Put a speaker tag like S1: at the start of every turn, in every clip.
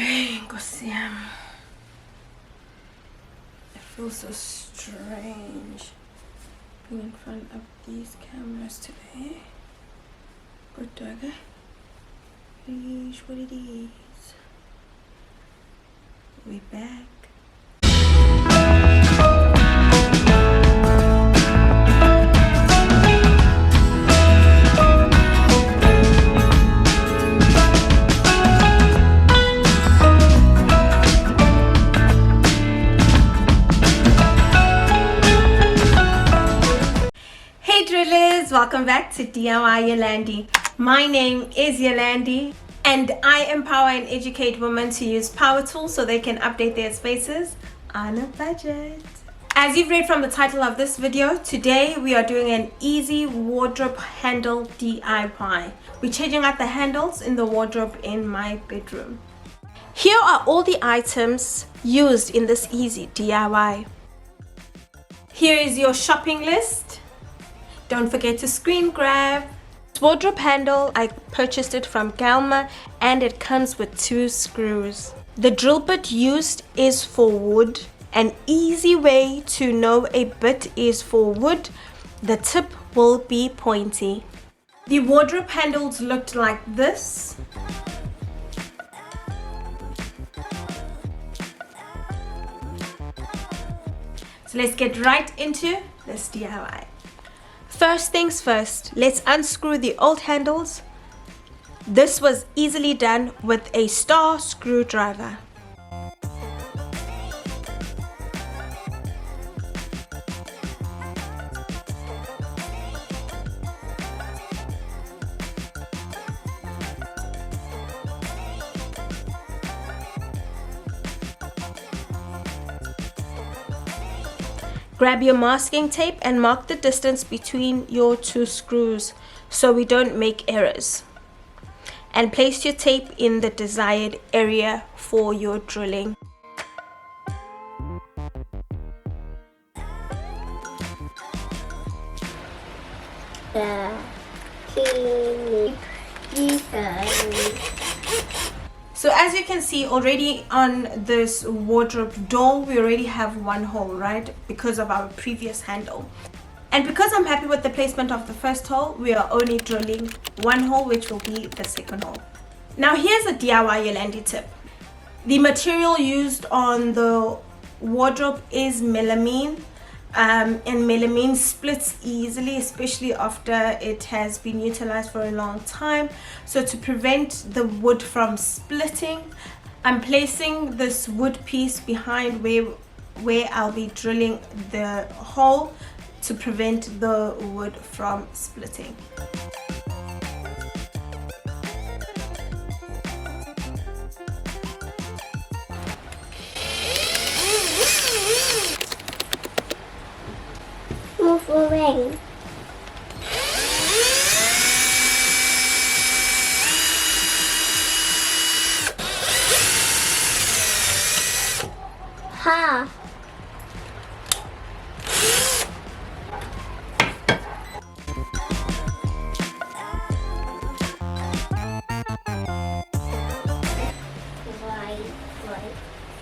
S1: Nkosi yami. It feels so strange being in front of these cameras today. But it is what it is. We're back. Welcome back to DIY Yolande. My name is Yolande and I empower and educate women to use power tools so they can update their spaces on a budget. As you've read from the title of this video, today we are doing an easy wardrobe handle DIY. We're changing out the handles in the wardrobe in my bedroom. Here are all the items used in this easy DIY. Here is your shopping list. Don't forget to screen grab. This wardrobe handle, I purchased it from 𝙊𝙤𝙤𝙤𝙤 and it comes with 2 screws. The drill bit used is for wood. An easy way to know a bit is for wood, the tip will be pointy. The wardrobe handles looked like this. So let's get right into this DIY. First things first, let's unscrew the old handles. This was easily done with a star screwdriver. Grab your masking tape and mark the distance between your 2 screws so we don't make errors. And place your tape in the desired area for your drilling. So as you can see already on this wardrobe door, we already have 1 hole, right? Because of our previous handle. And because I'm happy with the placement of the first hole, we are only drilling 1 hole, which will be the second hole. Now here's a DIY Yolande tip. The material used on the wardrobe is melamine. And melamine splits easily, especially after it has been utilized for a long time. So to prevent the wood from splitting, I'm placing this wood piece behind where I'll be drilling the hole to prevent the wood from splitting.
S2: Moving. Ha.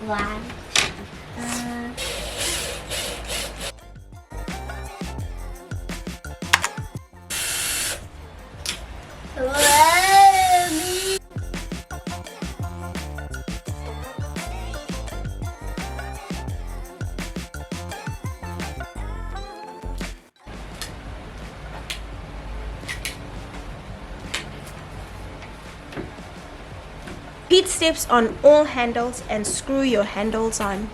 S2: Why?
S1: Repeat steps on all handles and screw your handles on.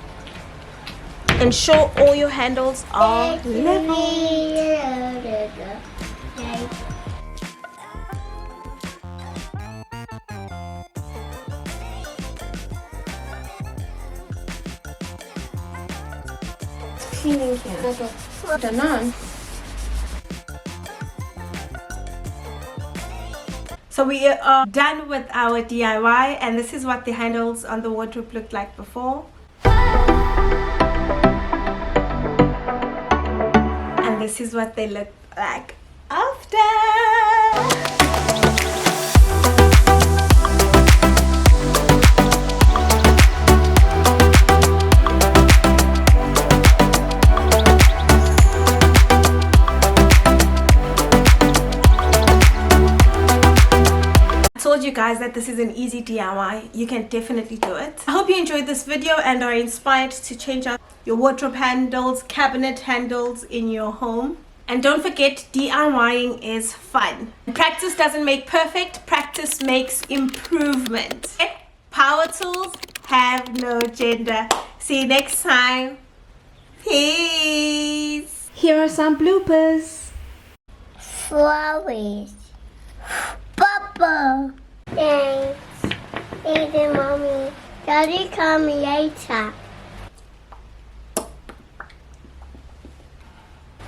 S1: Ensure all your handles are level. Done on. So we are done with our DIY, and this is what the handles on the wardrobe looked like before. And this is what they look like after. guys that this is an easy DIY. You can definitely do it. I hope you enjoyed this video and are inspired to change out your wardrobe handles, cabinet handles in your home. And don't forget, DIYing is fun. Practice doesn't make perfect, practice makes improvement. Okay? Power tools have no gender. See you next time. Peace. Here are some bloopers.
S2: Flowers. Papa. Thanks. Either mommy. Daddy call me later.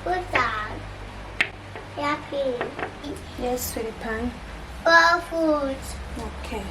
S2: What's that? Happy.
S1: Yes, sweetie pie.
S2: All food.
S1: Okay.